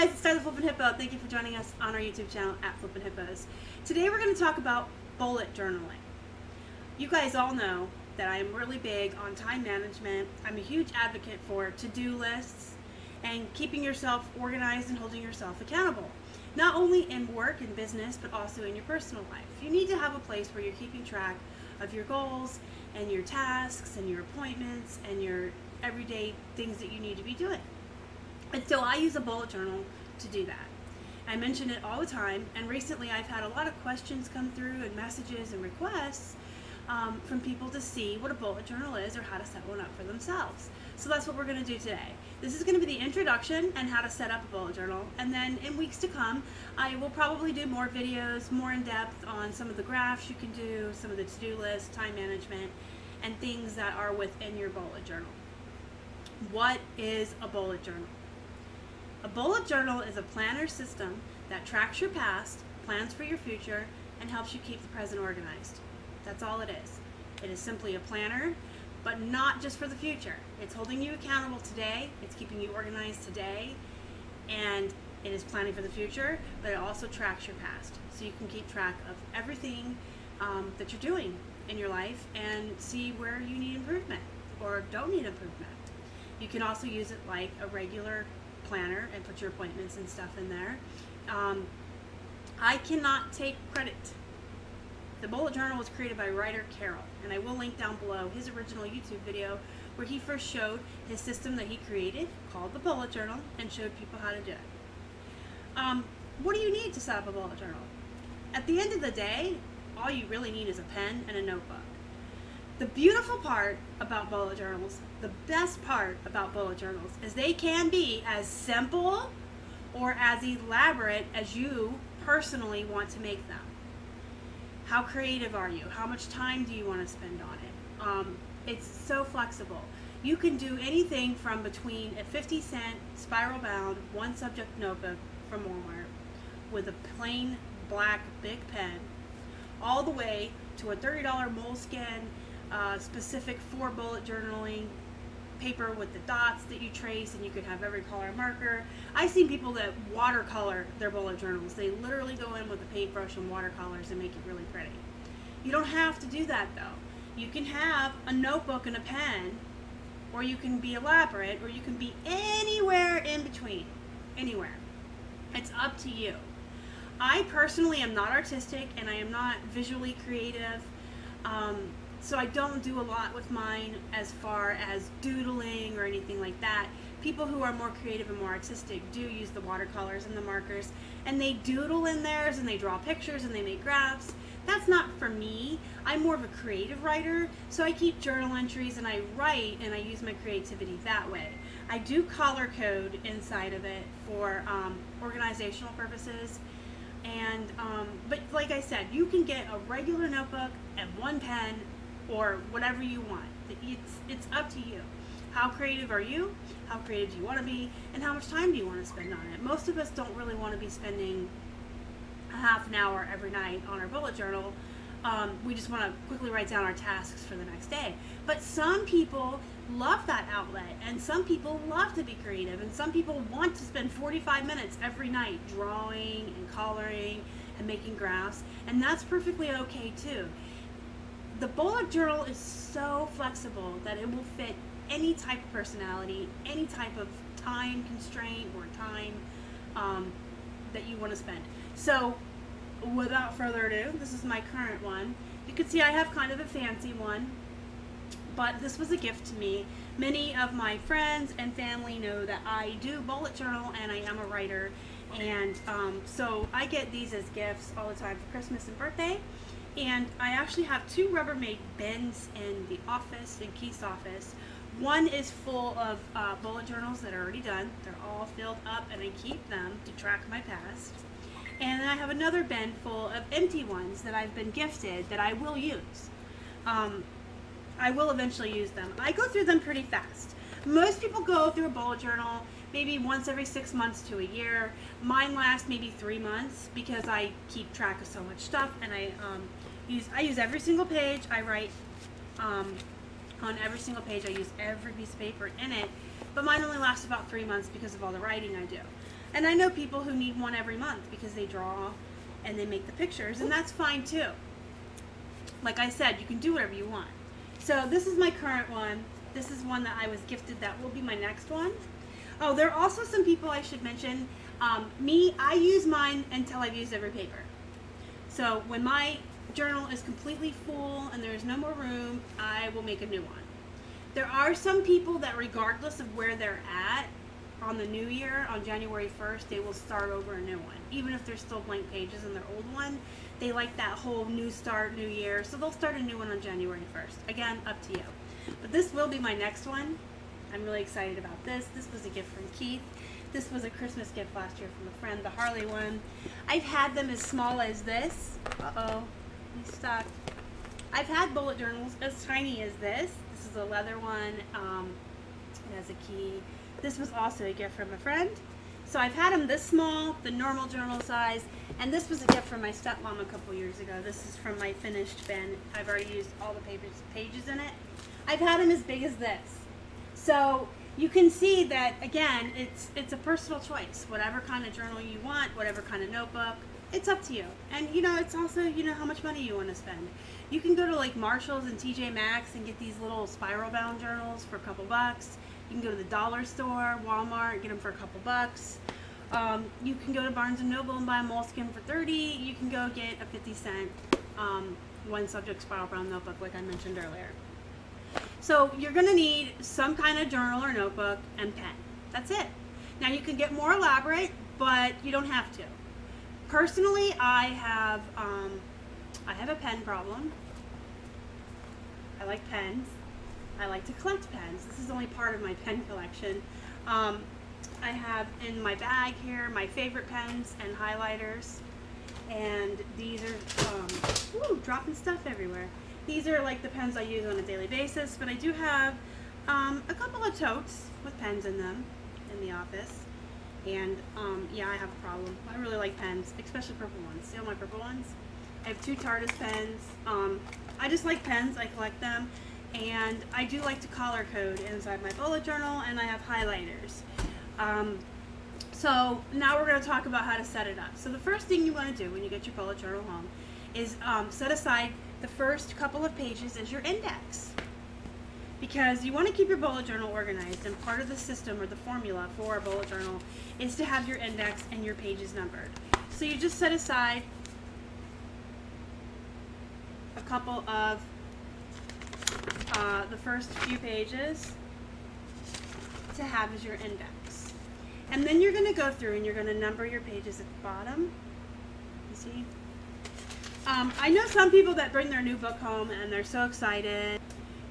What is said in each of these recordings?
guys, it's time to Flippin' Hippo. Thank you for joining us on our YouTube channel at Flippin' Hippos. Today we're going to talk about bullet journaling. You guys all know that I am really big on time management. I'm a huge advocate for to-do lists and keeping yourself organized and holding yourself accountable. Not only in work and business, but also in your personal life. You need to have a place where you're keeping track of your goals and your tasks and your appointments and your everyday things that you need to be doing. And so I use a bullet journal to do that. I mention it all the time, and recently I've had a lot of questions come through and messages and requests from people to see what a bullet journal is or how to set one up for themselves. So that's what we're going to do today. This is going to be the introduction and how to set up a bullet journal, and then in weeks to come I will probably do more videos, more in depth on some of the graphs you can do, some of the to-do lists, time management, and things that are within your bullet journal. What is a bullet journal? A bullet journal is a planner system that tracks your past, plans for your future, and helps you keep the present organized. That's all it is. It is simply a planner, but not just for the future. It's holding you accountable today, it's keeping you organized today, and it is planning for the future, but it also tracks your past. So you can keep track of everything that you're doing in your life and see where you need improvement or don't need improvement. You can also use it like a regular planner and put your appointments and stuff in there. I cannot take credit. The bullet journal was created by Ryder, Carroll, and I will link down below his original YouTube video where he first showed his system that he created called the bullet journal and showed people how to do it. What do you need to set up a bullet journal? At the end of the day, all you really need is a pen and a notebook. The beautiful part about bullet journals, the best part about bullet journals, is they can be as simple or as elaborate as you personally want to make them. How creative are you? How much time do you want to spend on it? It's so flexible. You can do anything from between a 50-cent spiral bound one subject notebook from Walmart with a plain black big pen all the way to a $30 moleskin specific for bullet journaling paper with the dots that you trace, and you could have every color marker. I've seen people that watercolor their bullet journals. They literally go in with a paintbrush and watercolors and make it really pretty. You don't have to do that though. You can have a notebook and a pen, or you can be elaborate, or you can be anywhere in between. Anywhere. It's up to you. I personally am not artistic and I am not visually creative. So I don't do a lot with mine as far as doodling or anything like that. People who are more creative and more artistic do use the watercolors and the markers, and they doodle in theirs and they draw pictures and they make graphs. That's not for me. I'm more of a creative writer, so I keep journal entries and I write and I use my creativity that way. I do color code inside of it for organizational purposes. And but like I said, you can get a regular notebook and one pen or whatever you want. It's up to you. How creative are you? How creative do you want to be? And how much time do you want to spend on it? Most of us don't really want to be spending a half an hour every night on our bullet journal. We just want to quickly write down our tasks for the next day. But some people love that outlet, and some people love to be creative, and some people want to spend 45 minutes every night drawing and coloring and making graphs, and that's perfectly okay too. The bullet journal is so flexible that it will fit any type of personality, any type of time constraint or time that you want to spend. So without further ado, this is my current one. You can see I have kind of a fancy one, but this was a gift to me. Many of my friends and family know that I do bullet journal and I am a writer, and so I get these as gifts all the time for Christmas and birthday. And I actually have two Rubbermaid bins in the office, in Keith's office. One is full of bullet journals that are already done. They're all filled up and I keep them to track my past. And then I have another bin full of empty ones that I've been gifted that I will use. I will eventually use them. I go through them pretty fast. Most people go through a bullet journal maybe once every 6 months to a year. Mine lasts maybe 3 months because I keep track of so much stuff, and I use every single page. I write on every single page. I use every piece of paper in it, but mine only lasts about 3 months because of all the writing I do. And I know people who need one every month because they draw and they make the pictures, and that's fine too. Like I said, you can do whatever you want. So this is my current one. This is one that I was gifted that will be my next one. Oh, there are also some people I should mention. I use mine until I've used every paper. So when my journal is completely full and there's no more room, I will make a new one. There are some people that, regardless of where they're at on the new year, on January 1st, they will start over a new one. Even if there's still blank pages in their old one, they like that whole new start, new year, so they'll start a new one on January 1st. Again, up to you. But this will be my next one. I'm really excited about this. This was a gift from Keith. This was a Christmas gift last year from a friend, the Harley one. I've had them as small as this. Uh-oh, he's stuck. I've had bullet journals as tiny as this. This is a leather one. It has a key. This was also a gift from a friend. So I've had them this small, the normal journal size, and this was a gift from my stepmom a couple years ago. This is from my finished bin. I've already used all the pages in it. I've had them as big as this. So you can see that, again, it's a personal choice. Whatever kind of journal you want, whatever kind of notebook, it's up to you. And you know, it's also, you know, how much money you want to spend. You can go to like Marshall's and TJ Maxx and get these little spiral bound journals for a couple bucks. You can go to the dollar store, Walmart, get them for a couple bucks. You can go to Barnes & Noble and buy a Moleskine for $30. You can go get a 50-cent one subject spiral bound notebook like I mentioned earlier. So you're going to need some kind of journal or notebook and pen. That's it. Now you can get more elaborate, but you don't have to. Personally, I have a pen problem. I like pens. I like to collect pens. This is only part of my pen collection. I have in my bag here my favorite pens and highlighters, and these are dropping stuff everywhere. These are like the pens I use on a daily basis, but I do have a couple of totes with pens in them in the office. And yeah, I have a problem. I really like pens, especially purple ones. See all my purple ones? I have 2 TARDIS pens. I just like pens. I collect them. And I do like to color code inside my bullet journal, and I have highlighters. So now we're going to talk about how to set it up. So the first thing you want to do when you get your bullet journal home is set aside the first couple of pages as your index, because you want to keep your bullet journal organized, and part of the system or the formula for a bullet journal is to have your index and your pages numbered. So you just set aside a couple of the first few pages to have as your index, and then you're going to go through and you're going to number your pages at the bottom. You see? I know some people that bring their new book home and they're so excited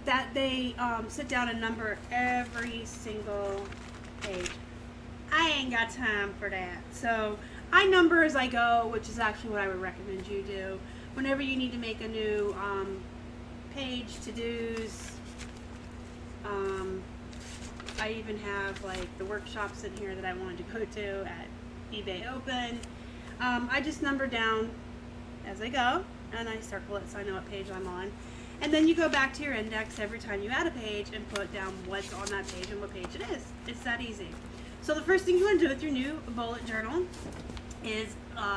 that they sit down and number every single page. I ain't got time for that. So I number as I go, which is actually what I would recommend you do. Whenever you need to make a new page, to-dos, I even have like the workshops in here that I wanted to go to at eBay Open. I just number down as I go, and I circle it so I know what page I'm on. And then you go back to your index every time you add a page and put down what's on that page and what page it is. It's that easy. So the first thing you want to do with your new bullet journal is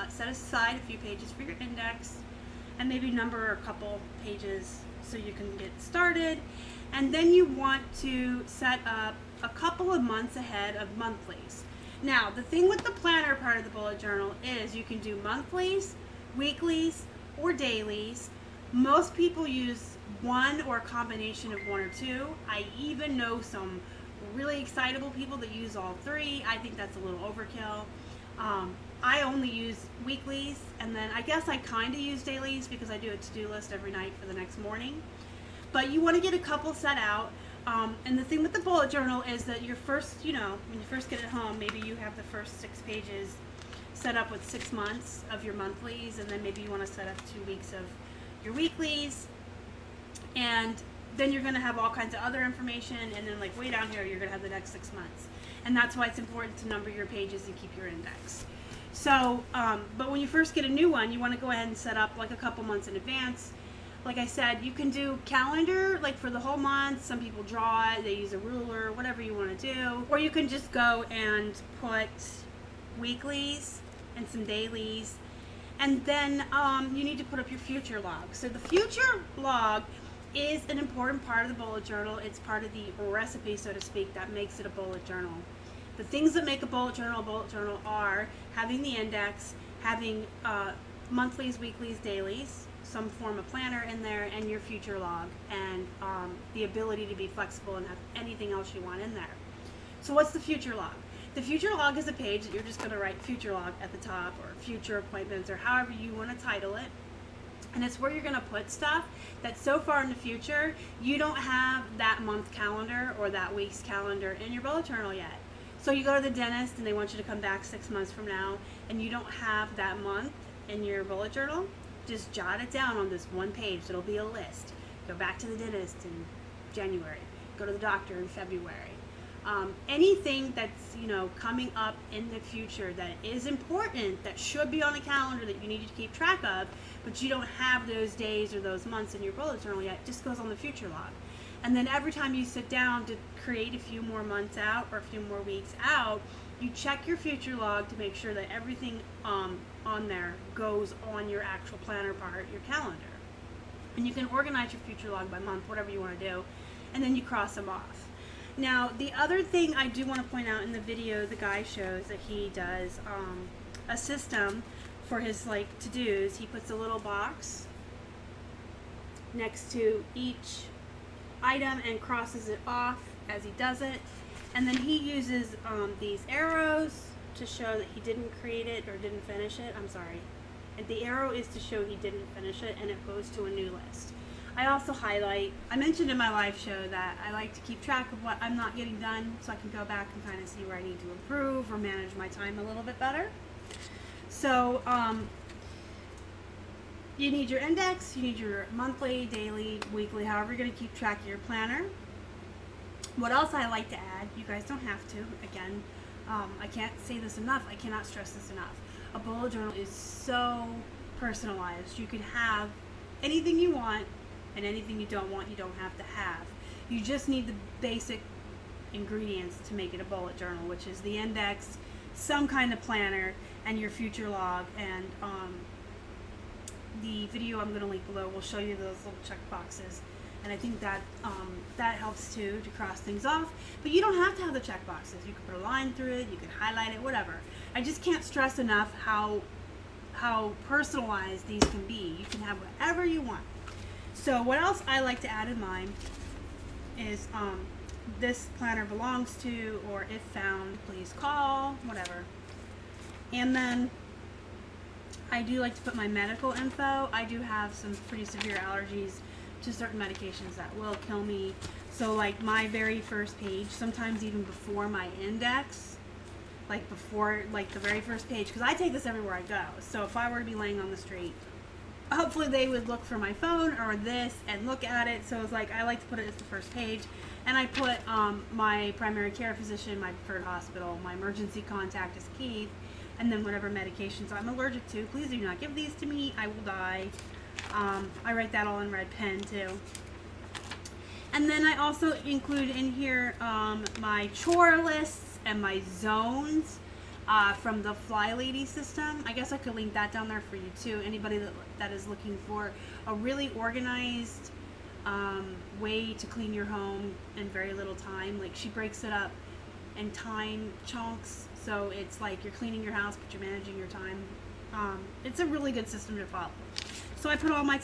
set aside a few pages for your index, and maybe number a couple pages so you can get started. And then you want to set up a couple of months ahead of monthlies. Now, the thing with the planner part of the bullet journal is you can do monthlies, weeklies, or dailies. Most people use one or a combination of 1 or 2. I even know some really excitable people that use all 3. I think that's a little overkill. I only use weeklies, and then I guess I kind of use dailies because I do a to-do list every night for the next morning. But you want to get a couple set out. And the thing with the bullet journal is that your first, you know, when you first get it home, maybe you have the first 6 pages set up with 6 months of your monthlies, and then maybe you want to set up 2 weeks of your weeklies, and then you're going to have all kinds of other information, and then like way down here you're going to have the next 6 months. And that's why it's important to number your pages and keep your index. So, but when you first get a new one, you want to go ahead and set up like a couple months in advance. Like I said, you can do calendar, like for the whole month. Some people draw it, they use a ruler, whatever you want to do. Or you can just go and put weeklies and some dailies. And then you need to put up your future log. So the future log is an important part of the bullet journal. It's part of the recipe, so to speak, that makes it a bullet journal. The things that make a bullet journal are having the index, having monthlies, weeklies, dailies, some form of planner in there, and your future log, and the ability to be flexible and have anything else you want in there. So what's the future log? The future log is a page that you're just going to write future log at the top, or future appointments, or however you want to title it. And it's where you're going to put stuff that so far in the future you don't have that month calendar or that week's calendar in your bullet journal yet. So you go to the dentist and they want you to come back 6 months from now and you don't have that month in your bullet journal, just jot it down on this one page. It'll be a list. Go back to the dentist in January. Go to the doctor in February. Anything that's, you know, coming up in the future that is important, that should be on a calendar that you need to keep track of, but you don't have those days or those months in your bullet journal yet, just goes on the future log. And then every time you sit down to create a few more months out or a few more weeks out, you check your future log to make sure that everything on there goes on your actual planner part, your calendar. And you can organize your future log by month, whatever you want to do, and then you cross them off. Now, the other thing I do want to point out in the video, the guy shows that he does a system for his like to-dos. He puts a little box next to each item and crosses it off as he does it. And then he uses these arrows to show that he didn't create it or didn't finish it. I'm sorry. And the arrow is to show he didn't finish it, and it goes to a new list. I also highlight, I mentioned in my live show that I like to keep track of what I'm not getting done so I can go back and kind of see where I need to improve or manage my time a little bit better. So you need your index, you need your monthly, daily, weekly, however you're going to keep track of your planner. What else I like to add, you guys don't have to, again, I can't say this enough, I cannot stress this enough. A bullet journal is so personalized. You can have anything you want, and anything you don't want, you don't have to have. You just need the basic ingredients to make it a bullet journal, which is the index, some kind of planner, and your future log. And the video I'm going to link below will show you those little check boxes. And I think that that helps too, to cross things off. But you don't have to have the check boxes. You can put a line through it, you can highlight it, whatever. I just can't stress enough how personalized these can be. You can have whatever you want. So what else I like to add in mine is this planner belongs to, or if found, please call, whatever. And then I do like to put my medical info. I do have some pretty severe allergies to certain medications that will kill me. So like my very first page, sometimes even before my index, like before like the very first page, because I take this everywhere I go. So if I were to be laying on the street, hopefully they would look for my phone or this and look at it. So it's like I like to put it as the first page, and I put my primary care physician, my preferred hospital, my emergency contact is Keith, and then whatever medications I'm allergic to. Please do not give these to me, I will die. I write that all in red pen too. And then I also include in here my chore lists and my zones from the FlyLady System. I guess I could link that down there for you too. Anybody that is looking for a really organized way to clean your home in very little time. Like, she breaks it up in time chunks, so it's like you're cleaning your house but you're managing your time. It's a really good system to follow. So I put all my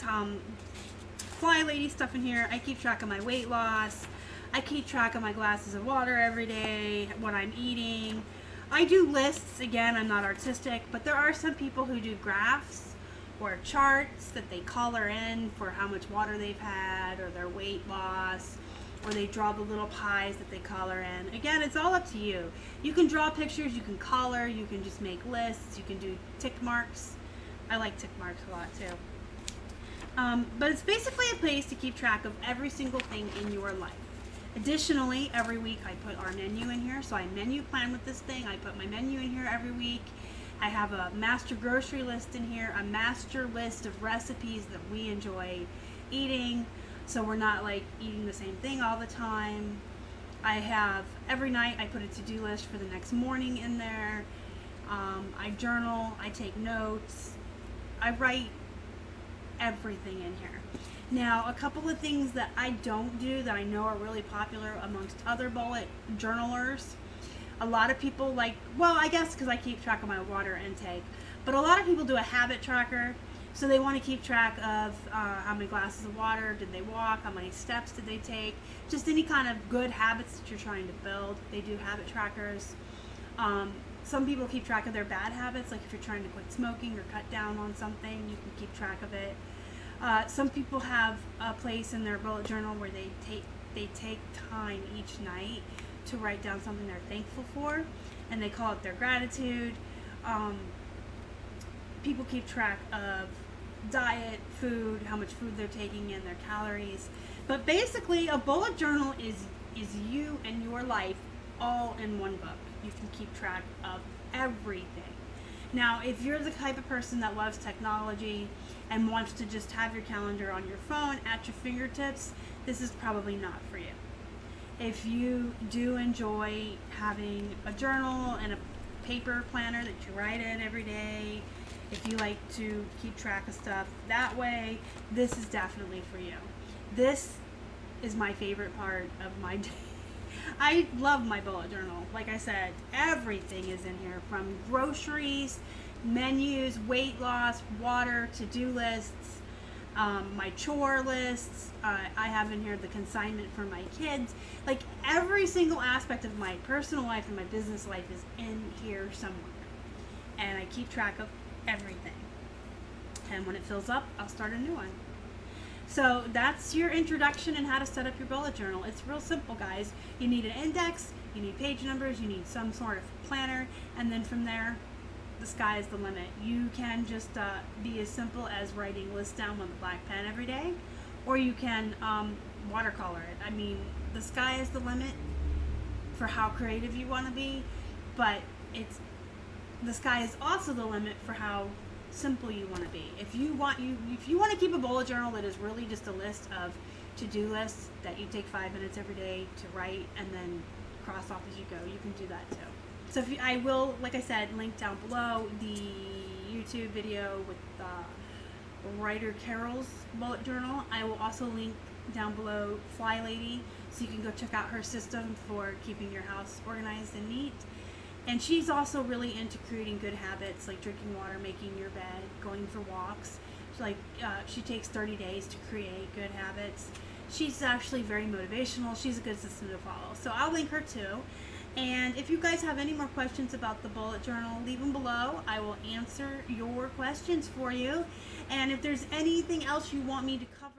FlyLady stuff in here. I keep track of my weight loss. I keep track of my glasses of water every day, what I'm eating. I do lists. Again, I'm not artistic, but there are some people who do graphs or charts that they color in for how much water they've had or their weight loss, or they draw the little pies that they color in. Again, it's all up to you. You can draw pictures, you can color, you can just make lists, you can do tick marks. I like tick marks a lot too. But it's basically a place to keep track of every single thing in your life. Additionally, every week I put our menu in here, so I menu plan with this thing. I put my menu in here every week. I have a master grocery list in here, a master list of recipes that we enjoy eating, so we're not like eating the same thing all the time. I have, every night I put a to-do list for the next morning in there. I journal, I take notes, I write everything in here. Now, a couple of things that I don't do that I know are really popular amongst other bullet journalers. A lot of people like, well, I guess because I keep track of my water intake, but a lot of people do a habit tracker. So they want to keep track of how many glasses of water did they walk, how many steps did they take, just any kind of good habits that you're trying to build. They do habit trackers. Some people keep track of their bad habits, like if you're trying to quit smoking or cut down on something, you can keep track of it. Some people have a place in their bullet journal where they take time each night to write down something they're thankful for, and they call it their gratitude. People keep track of diet, food, how much food they're taking in, their calories. But basically, a bullet journal is you and your life all in one book. You can keep track of everything. Now, if you're the type of person that loves technology and wants to just have your calendar on your phone at your fingertips, this is probably not for you. If you do enjoy having a journal and a paper planner that you write in every day, if you like to keep track of stuff that way, this is definitely for you. This is my favorite part of my day. I love my bullet journal. Like I said, everything is in here, from groceries, menus, weight loss, water, to-do lists, my chore lists. I have in here the consignment for my kids. Like, every single aspect of my personal life and my business life is in here somewhere. And I keep track of everything. And when it fills up, I'll start a new one. So that's your introduction and how to set up your bullet journal. It's real simple, guys. You need an index, you need page numbers, you need some sort of planner, and then from there, the sky is the limit. You can just be as simple as writing lists down with a black pen every day, or you can watercolor it. I mean, the sky is the limit for how creative you want to be, but the sky is also the limit for how simple you want to be. If you want to keep a bullet journal that is really just a list of to-do lists that you take 5 minutes every day to write and then cross off as you go, you can do that too. So I will, like I said, link down below the YouTube video with Ryder Carroll's bullet journal. I will also link down below FlyLady, so you can go check out her system for keeping your house organized and neat. And she's also really into creating good habits, like drinking water, making your bed, going for walks. She takes 30 days to create good habits. She's actually very motivational. She's a good system to follow. So I'll link her too. And if you guys have any more questions about the bullet journal, leave them below. I will answer your questions for you. And if there's anything else you want me to cover,